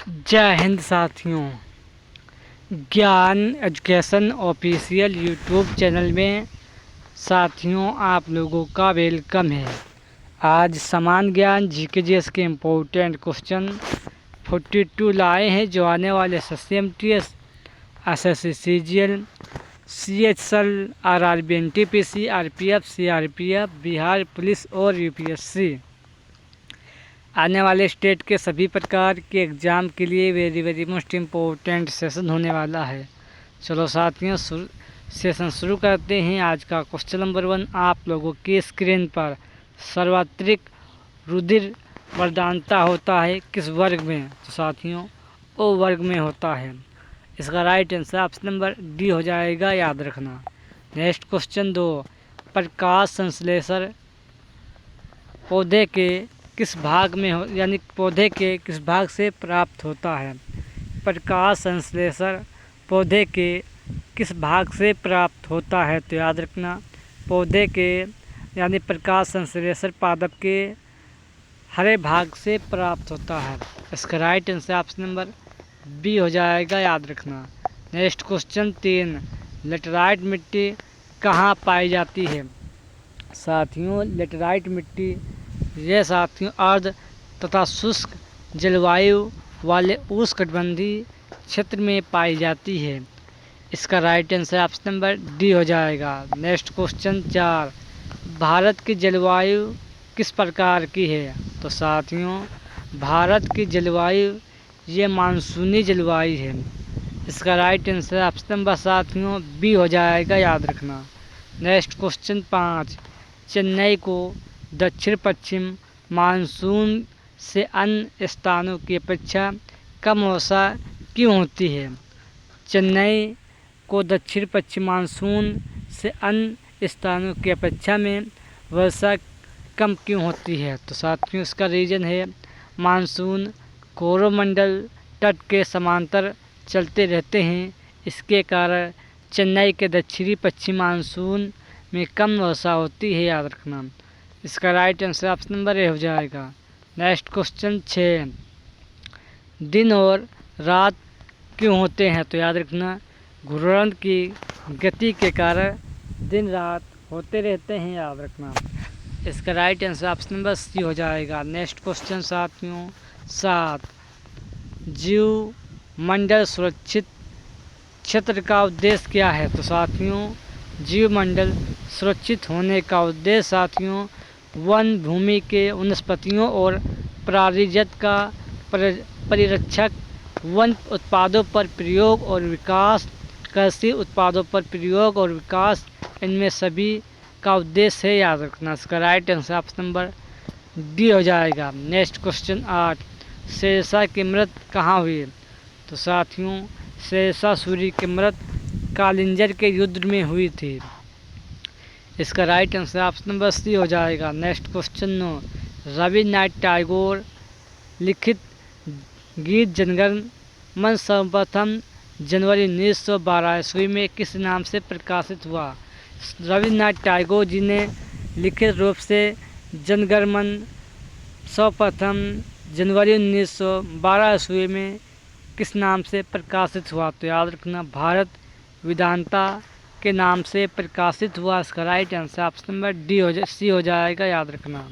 जय हिंद साथियों। ज्ञान एजुकेशन ऑफिशियल यूट्यूब चैनल में साथियों आप लोगों का वेलकम है। आज समान ज्ञान जीके जीएस के इम्पोर्टेंट क्वेश्चन 42 लाए हैं जो आने वाले SSMTS, SSC CGL, CHL, RRB NTPC, RPF, CRPF, Bihar police और UPSC आने वाले स्टेट के सभी प्रकार के एग्ज़ाम के लिए वेरी मोस्ट इम्पोर्टेंट सेशन होने वाला है। चलो साथियों सेशन शुरू करते हैं। आज का क्वेश्चन नंबर 1 आप लोगों की स्क्रीन पर सर्वात्रिक रुधिर प्रदानता होता है किस वर्ग में? तो साथियों ओ वर्ग में होता है। इसका right answer option number D हो जाएगा, याद रखना। नेक्स्ट क्वेश्चन 2 प्रकाश संश्लेषण पौधे के किस भाग में हो यानी पौधे के किस भाग से प्राप्त होता है? प्रकाश संश्लेषण पौधे के किस भाग से प्राप्त होता है? तो याद रखना पौधे के यानी प्रकाश संश्लेषण पादप के हरे भाग से प्राप्त होता है। इसका right answer option number B हो जाएगा, याद रखना। नेक्स्ट क्वेश्चन 3 लेटराइट मिट्टी कहाँ पाई जाती है? साथियों लेटराइट मिट्टी ये साथियों अर्ध तथा शुष्क जलवायु वाले उष्णकटिबंधीय क्षेत्र में पाई जाती है। इसका right answer option number D हो जाएगा। नेक्स्ट क्वेश्चन 4 भारत की जलवायु किस प्रकार की है? तो साथियों भारत की जलवायु ये मानसूनी जलवायु है। इसका राइट आंसर ऑप्शन नंबर साथियों बी हो जाएगा, याद रखना। नेक्स्ट क्वेश्चन 5 चेन्नई को दक्षिण पश्चिम मानसून से अन्य स्थानों की अपेक्षा कम वर्षा क्यों होती है? चेन्नई को दक्षिण पश्चिम मानसून से अन्य स्थानों की अपेक्षा में वर्षा कम क्यों होती है? तो साथियों इसका रीज़न है मानसून कोरोमंडल तट के समांतर चलते रहते हैं। इसके कारण चेन्नई के दक्षिणी पश्चिम मानसून में कम वर्षा होती है, याद रखना। इसका right answer option number A हो जाएगा। नेक्स्ट क्वेश्चन 6 दिन और रात क्यों होते हैं? तो याद रखना घूर्णन की गति के कारण दिन रात होते रहते हैं, याद रखना। इसका right answer option number C हो जाएगा। नेक्स्ट क्वेश्चन साथियों 7 जीव मंडल सुरक्षित क्षेत्र का उद्देश्य क्या है? तो साथियों जीव मंडल सुरक्षित होने का उद्देश्य साथियों वन भूमि के वनस्पतियों और प्राणीजगत का परिरक्षक, वन उत्पादों पर प्रयोग और विकास, कृषि उत्पादों पर प्रयोग और विकास, इनमें सभी का उद्देश्य है, याद रखना। इसका right answer option number D हो जाएगा। नेक्स्ट क्वेश्चन 8 शेरशाह की मृत्यु कहाँ हुई? तो साथियों शेरशाह सूरी की मृत्यु कालिंजर के युद्ध में हुई थी। इसका right answer option number C हो जाएगा। नेक्स्ट क्वेश्चन 9 रविन्द्रनाथ टैगोर लिखित गीत जनगण मन सर्वप्रथम जनवरी 1912 ईस्वी में किस नाम से प्रकाशित हुआ? रविन्द्रनाथ टैगोर जी ने लिखित रूप से जनगण मन सर्वप्रथम जनवरी 1912 ईस्वी में किस नाम से प्रकाशित हुआ? तो याद रखना भारत विधाता के नाम से प्रकाशित हुआ। इसका right answer option number C हो जाएगा, याद रखना।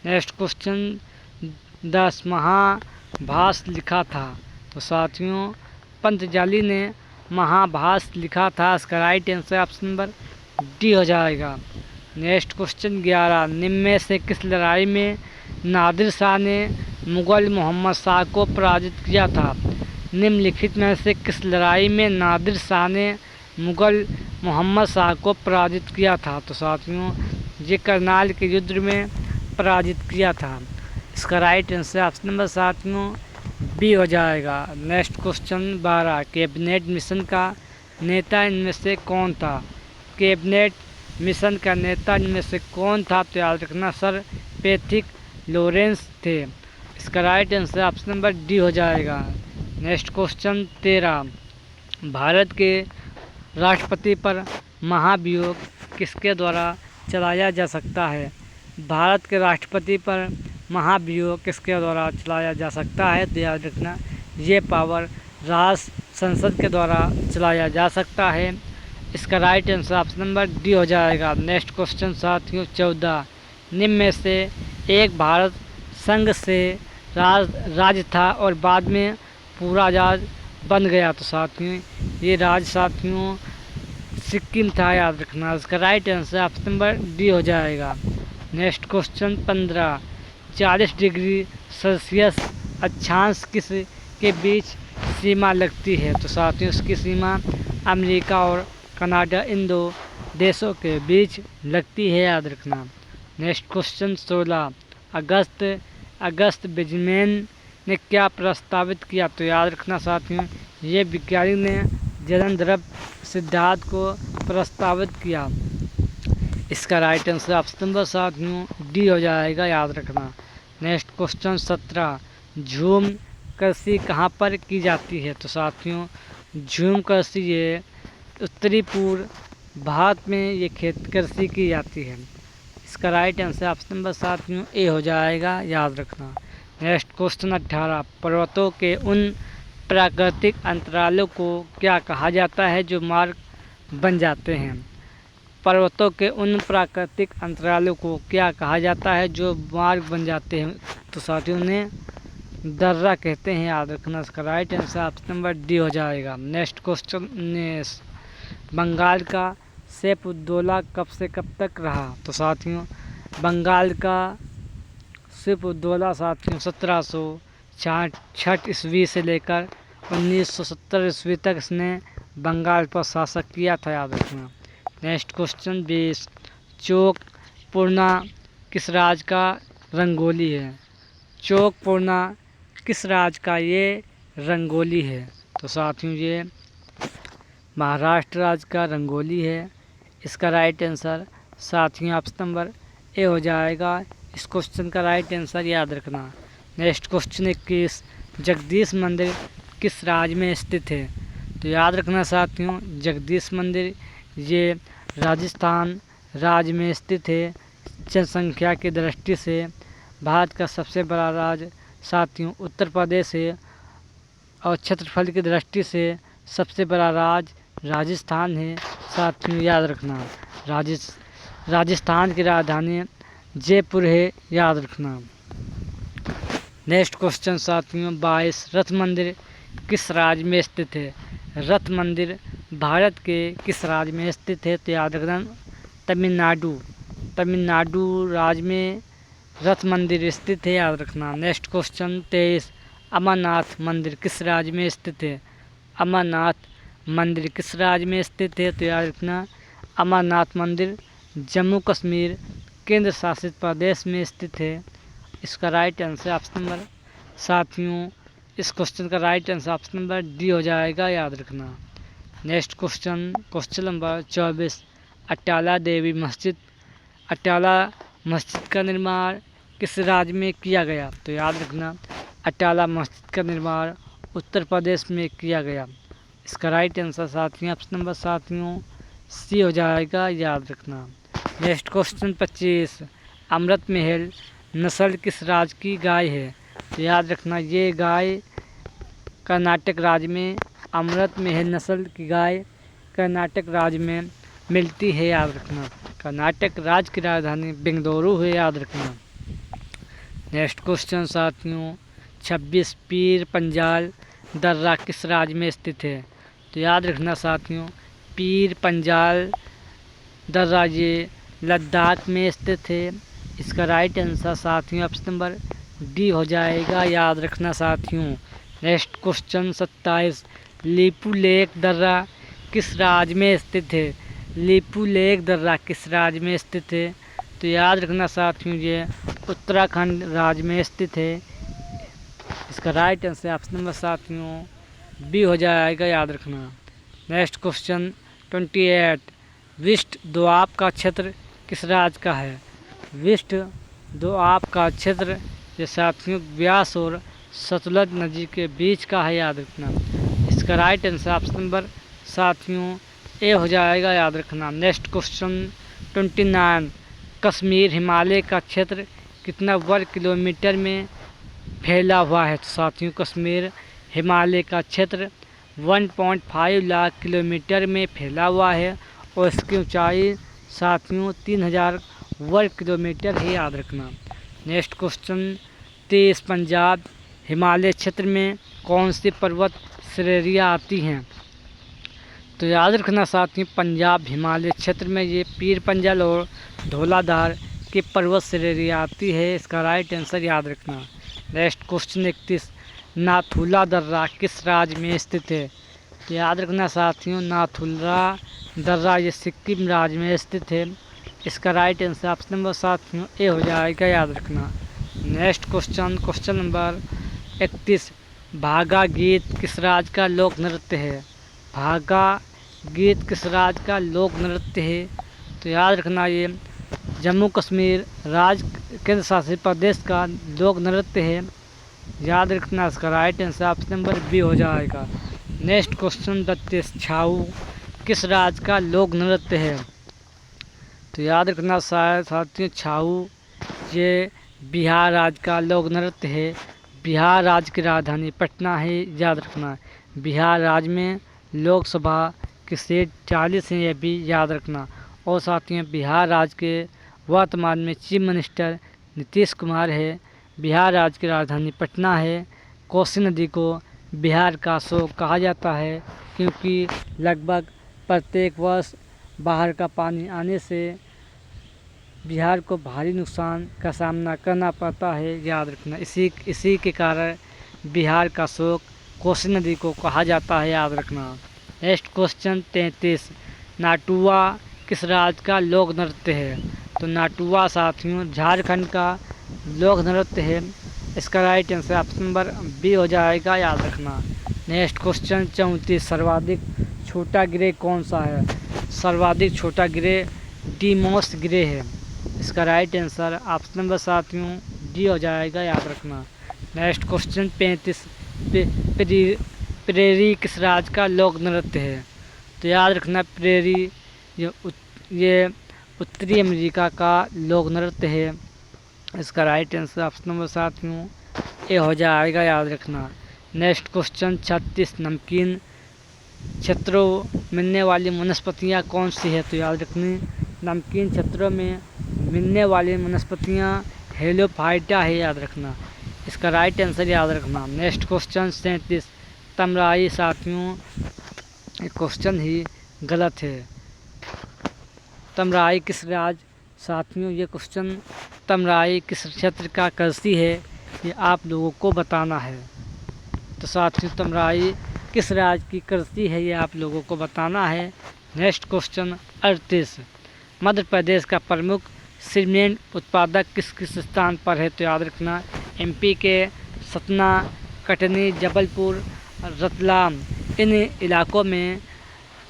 नेक्स्ट क्वेश्चन 10 महाभाष्य लिखा था? तो साथियों पंतजलि ने महाभाष्य लिखा था। इसका right answer option number D हो जाएगा। नेक्स्ट क्वेश्चन 11 निम्न में से किस लड़ाई में नादिर शाह ने मुगल मोहम्मद शाह को पराजित किया था? निम्नलिखित में से किस लड़ाई में नादिर शाह ने मुगल मोहम्मद शाह को पराजित किया था? तो साथियों ये करनाल के युद्ध में पराजित किया था। इसका राइट आंसर ऑप्शन नंबर साथियों बी हो जाएगा। नेक्स्ट क्वेश्चन 12 कैबिनेट मिशन का नेता इनमें से कौन था? कैबिनेट मिशन का नेता इनमें से कौन था? तो याद रखना सर पैट्रिक लॉरेंस थे। इसका right answer option number D हो जाएगा। नेक्स्ट क्वेश्चन 13 भारत के राष्ट्रपति पर महाभियोग किसके द्वारा चलाया जा सकता है? भारत के राष्ट्रपति पर महाभियोग किसके द्वारा चलाया जा सकता है? तो याद रखना ये पावर राज्य संसद के द्वारा चलाया जा सकता है। इसका right answer option number D हो जाएगा। नेक्स्ट क्वेश्चन साथियों 14, निम्न में से एक भारत संघ से राज्य था और बाद में पूरा राज्य बन गया। तो साथियों ये राज्य साथियों सिक्किम था, याद रखना। इसका right answer option number D हो जाएगा। नेक्स्ट क्वेश्चन 15, 40 डिग्री सेल्सियस अक्षांश किस के बीच सीमा लगती है। तो साथियों इसकी सीमा अमेरिका और कनाडा इन दो देशों के बीच लगती है, याद रखना। नेक्स्ट क्वेश्चन 16, अगस्त बेंजामिन ने क्या प्रस्तावित किया। तो याद रखना साथियों ये वैज्ञानिक ने जलन द्रव सिद्धांत को प्रस्तावित किया। इसका राइट आंसर ऑप्शन नंबर साथियों डी हो जाएगा, याद रखना। नेक्स्ट क्वेश्चन 17, झूम कृषि कहाँ पर की जाती है। तो साथियों झूम कृषि ये उत्तरी पूर्व भारत में ये खेत कृषि की जाती है। इसका राइट आंसर ऑप्शन नंबर साथियों ए हो जाएगा, याद रखना। नेक्स्ट क्वेश्चन 18, पर्वतों के उन प्राकृतिक अंतरालों को क्या कहा जाता है जो मार्ग बन जाते हैं। पर्वतों के उन प्राकृतिक अंतरालों को क्या कहा जाता है जो मार्ग बन जाते हैं। तो साथियों ने दर्रा कहते हैं, याद रखना। इसका right answer option number D हो जाएगा। नेक्स्ट क्वेश्चन 19, बंगाल का सैफुद्दौला कब से कब तक रहा। तो साथियों बंगाल का सैफुद्दौला साथियों 1766 ईस्वी से लेकर 1970 ईस्वी तक इसने बंगाल पर शासन किया था, याद रखना। नेक्स्ट क्वेश्चन 20, चौक पूर्णा किस राज्य का रंगोली है। चौक पूर्णा किस राज्य का ये रंगोली है। तो साथियों ये महाराष्ट्र राज्य का रंगोली है। इसका राइट आंसर साथियों ऑप्शन नंबर ए हो जाएगा। इस क्वेश्चन का राइट आंसर याद रखना। नेक्स्ट क्वेश्चन 21, जगदीश मंदिर किस राज्य में स्थित है। तो याद रखना साथियों जगदीश मंदिर ये राजस्थान राज्य में स्थित है। जनसंख्या की दृष्टि से भारत का सबसे बड़ा राज्य साथियों उत्तर प्रदेश है और क्षेत्रफल की दृष्टि से सबसे बड़ा राज्य राजस्थान है। साथियों याद रखना राजस्थान की राजधानी जयपुर है, याद रखना। नेक्स्ट क्वेश्चन साथियों 22, रथ मंदिर किस राज्य में स्थित है। रथ मंदिर भारत के किस राज्य में स्थित है। तो याद रखना तमिलनाडु राज्य में रथ मंदिर स्थित है, याद रखना। नेक्स्ट क्वेश्चन 23, अमरनाथ मंदिर किस राज्य में स्थित है। अमरनाथ मंदिर किस राज्य में स्थित है। तो याद रखना अमरनाथ मंदिर जम्मू कश्मीर केंद्र शासित प्रदेश में स्थित है। इसका राइट आंसर ऑप्शन नंबर साथियों इस क्वेश्चन का right answer option number D हो जाएगा, याद रखना। नेक्स्ट क्वेश्चन नंबर 24, अटाला देवी मस्जिद का निर्माण किस राज्य में किया गया। तो याद रखना अटाला मस्जिद का निर्माण उत्तर प्रदेश में किया गया। इसका राइट आंसर साथियों ऑप्शन नंबर साथियों सी हो जाएगा, याद रखना। नेक्स्ट क्वेश्चन 25, अमृत महल नस्ल किस राज्य की गाय है। तो याद रखना ये गाय कर्नाटक राज्य में अमृत महल नस्ल की गाय कर्नाटक राज्य में मिलती है, याद रखना। कर्नाटक राज्य की राजधानी बेंगलुरु है, याद रखना। नेक्स्ट क्वेश्चन साथियों 26, पीर पंजाल दर्रा किस राज्य में स्थित है। तो याद रखना साथियों पीर पंजाल दर्रा ये लद्दाख में स्थित है। इसका राइट आंसर साथियों ऑप्शन नंबर डी हो जाएगा, याद रखना साथियों। नेक्स्ट क्वेश्चन 27, लीपू लेक दर्रा किस राज्य में स्थित है। लीपू लेक दर्रा किस राज्य में स्थित है। तो याद रखना साथियों ये उत्तराखंड राज्य में स्थित है। इसका राइट आंसर ऑप्शन नंबर साथियों बी हो जाएगा, याद रखना। नेक्स्ट क्वेश्चन 28, विष्ट द्वीप का क्षेत्र किस राज्य का है। विष्ट द्वीप का क्षेत्र ये साथियों व्यास और सतलज नदी के बीच का है, याद रखना। इसका राइट आंसर ऑप्शन नंबर साथियों ए हो जाएगा, याद रखना। नेक्स्ट क्वेश्चन 29, कश्मीर हिमालय का क्षेत्र कितना वर्ग किलोमीटर में फैला हुआ है। तो साथियों कश्मीर हिमालय का क्षेत्र 1.5 लाख किलोमीटर में फैला हुआ है और इसकी ऊंचाई साथियों 3000 वर्ग किलोमीटर है, याद रखना। नेक्स्ट क्वेश्चन 23 पंजाब हिमालय क्षेत्र में कौन सी पर्वत श्रेणियाँ आती हैं? तो याद रखना साथियों, पंजाब हिमालय क्षेत्र में ये पीर पंजल और धौलाधार की पर्वत श्रेणी आती है। इसका राइट आंसर याद रखना। नेक्स्ट क्वेश्चन 31 नाथुला दर्रा किस राज्य में स्थित है? तो याद रखना साथियों, नाथुला दर्रा ये सिक्किम राज्य में स्थित है। इसका राइट आंसर ऑप्शन नंबर साथियों ए हो जाएगा, याद रखना। नेक्स्ट क्वेश्चन नंबर 31 भागा गीत किस राज्य का लोक नृत्य है? भागा गीत किस राज्य का लोक नृत्य है? तो याद रखना ये जम्मू कश्मीर राज्य केंद्र शासित प्रदेश का लोक नृत्य है, याद रखना। इसका right answer option number B हो जाएगा। नेक्स्ट क्वेश्चन 32 छाऊ किस राज्य का लोक नृत्य है? तो याद रखना साथियों, छाऊ ये बिहार राज्य का लोक नृत्य है। बिहार राज्य की राजधानी पटना है, याद रखना। बिहार राज्य में लोकसभा की सीट 40 है, यह भी याद रखना। और साथियों, बिहार राज्य के वर्तमान में चीफ मिनिस्टर नीतीश कुमार है। बिहार राज्य की राजधानी पटना है। कोसी नदी को बिहार का शोक कहा जाता है, क्योंकि लगभग प्रत्येक वर्ष बाहर का पानी आने से बिहार को भारी नुकसान का सामना करना पड़ता है, याद रखना। इसी के कारण बिहार का शोक कोसी नदी को कहा जाता है, याद रखना। नेक्स्ट क्वेश्चन 33 नाटुआ किस राज्य का लोक नृत्य है? तो नाटुआ साथियों झारखंड का लोक नृत्य है। इसका right answer option number B हो जाएगा, याद रखना। नेक्स्ट क्वेश्चन 34 सर्वाधिक छोटा गिरे कौन सा है? सर्वाधिक छोटा गिरे डीमोस गिरे है। इसका राइट आंसर ऑप्शन नंबर साथियों डी हो जाएगा, याद रखना। नेक्स्ट क्वेश्चन 35 प्रेरी किस राज्य का लोक नृत्य है? तो याद रखना प्रेरी ये उत्तरी अमेरिका का लोक नृत्य है। इसका राइट आंसर ऑप्शन नंबर साथियों ए हो जाएगा, याद रखना। नेक्स्ट क्वेश्चन 36 नमकीन क्षेत्रों मिलने वाली वनस्पतियाँ कौन सी है? तो याद रखनी नमकीन क्षेत्रों में मिलने वाली वनस्पतियाँ हेलोफाइटा है, याद रखना। इसका राइट आंसर याद रखना। नेक्स्ट क्वेश्चन 37 तमराई साथियों क्वेश्चन ही गलत है। तमराई किस राज्य साथियों ये क्वेश्चन तमराई किस क्षेत्र का कृषि है, ये आप लोगों को बताना है। तो साथियों तमराई किस राज्य की कृषि है, ये आप लोगों को बताना है। नेक्स्ट क्वेश्चन 38 मध्य प्रदेश का प्रमुख सीमेंट उत्पादक किस किस स्थान पर है? तो याद रखना एमपी के सतना, कटनी, जबलपुर, रतलाम इन इलाकों में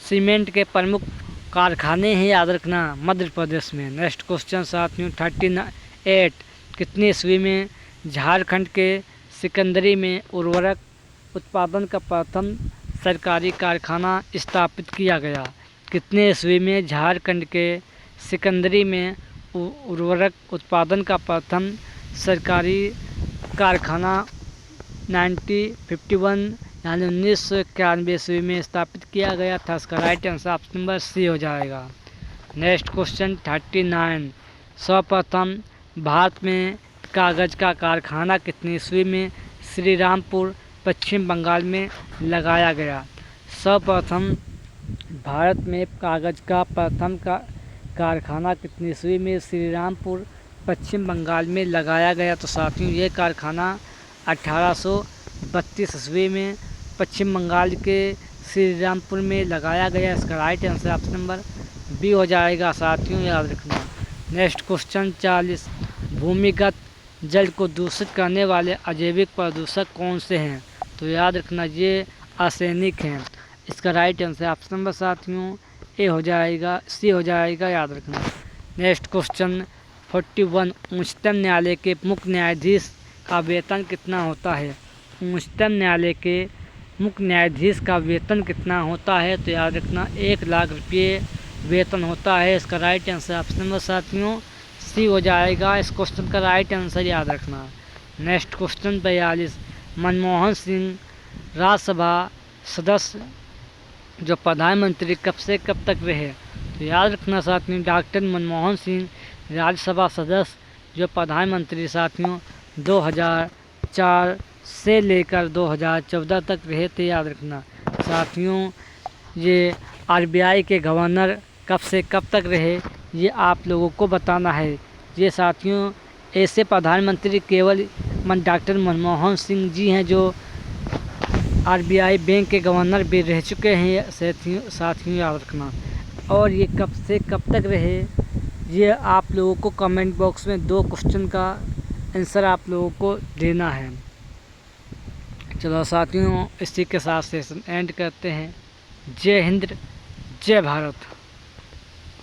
सीमेंट के प्रमुख कारखाने हैं, याद रखना मध्य प्रदेश में। नेक्स्ट क्वेश्चन साथियों 38 कितनी ईस्वी में झारखंड के सिकंदरी में उर्वरक उत्पादन का प्रथम सरकारी कारखाना स्थापित किया गया? कितने ईस्वी में झारखंड के सिकंदरी में उर्वरक उत्पादन का प्रथम सरकारी कारखाना 1951 यानी 1991 ईस्वी में स्थापित किया गया था। इसका right answer option number C हो जाएगा। नेक्स्ट क्वेश्चन 39 सर्वप्रथम भारत में कागज़ का कारखाना कितनी ईस्वी में श्री रामपुर पश्चिम बंगाल में लगाया गया? सर्वप्रथम भारत में कागज़ का प्रथम कारखाना कितनी ईस्वी में श्री रामपुर पश्चिम बंगाल में लगाया गया? तो साथियों ये कारखाना 1832 ईस्वी में पश्चिम बंगाल के श्री रामपुर में लगाया गया। इसका right answer option number B हो जाएगा, साथियों याद रखना। नेक्स्ट क्वेश्चन 40 भूमिगत जल को दूषित करने वाले अजैविक प्रदूषक कौन से हैं? तो याद रखना ये आर्सेनिक हैं। इसका राइट आंसर ऑप्शन नंबर साथियों ए हो जाएगा, सी हो जाएगा, याद रखना। नेक्स्ट क्वेश्चन 41 उच्चतम न्यायालय के मुख्य न्यायाधीश का वेतन कितना होता है? उच्चतम न्यायालय के मुख्य न्यायाधीश का वेतन कितना होता है? तो याद रखना 1 लाख रुपये वेतन होता है। इसका राइट आंसर ऑप्शन नंबर साथियों सी हो जाएगा। इस क्वेश्चन का राइट आंसर याद रखना। नेक्स्ट क्वेश्चन 42 मनमोहन सिंह राज्यसभा सदस्य जो प्रधानमंत्री कब से कब तक रहे? तो याद रखना साथियों, डॉक्टर मनमोहन सिंह राज्यसभा सदस्य जो प्रधानमंत्री साथियों 2004 से लेकर 2014 तक रहे थे। याद रखना साथियों, ये आरबीआई के गवर्नर कब से कब तक रहे, ये आप लोगों को बताना है। ये साथियों ऐसे प्रधानमंत्री केवल डॉक्टर मनमोहन सिंह जी हैं जो आरबीआई बैंक के गवर्नर भी रह चुके हैं साथियों याद रखना। और ये कब से कब तक रहे, ये आप लोगों को कमेंट बॉक्स में 2 क्वेश्चन का आंसर आप लोगों को देना है। चलो साथियों, इसी के साथ सेशन एंड करते हैं। जय हिंद, जय भारत।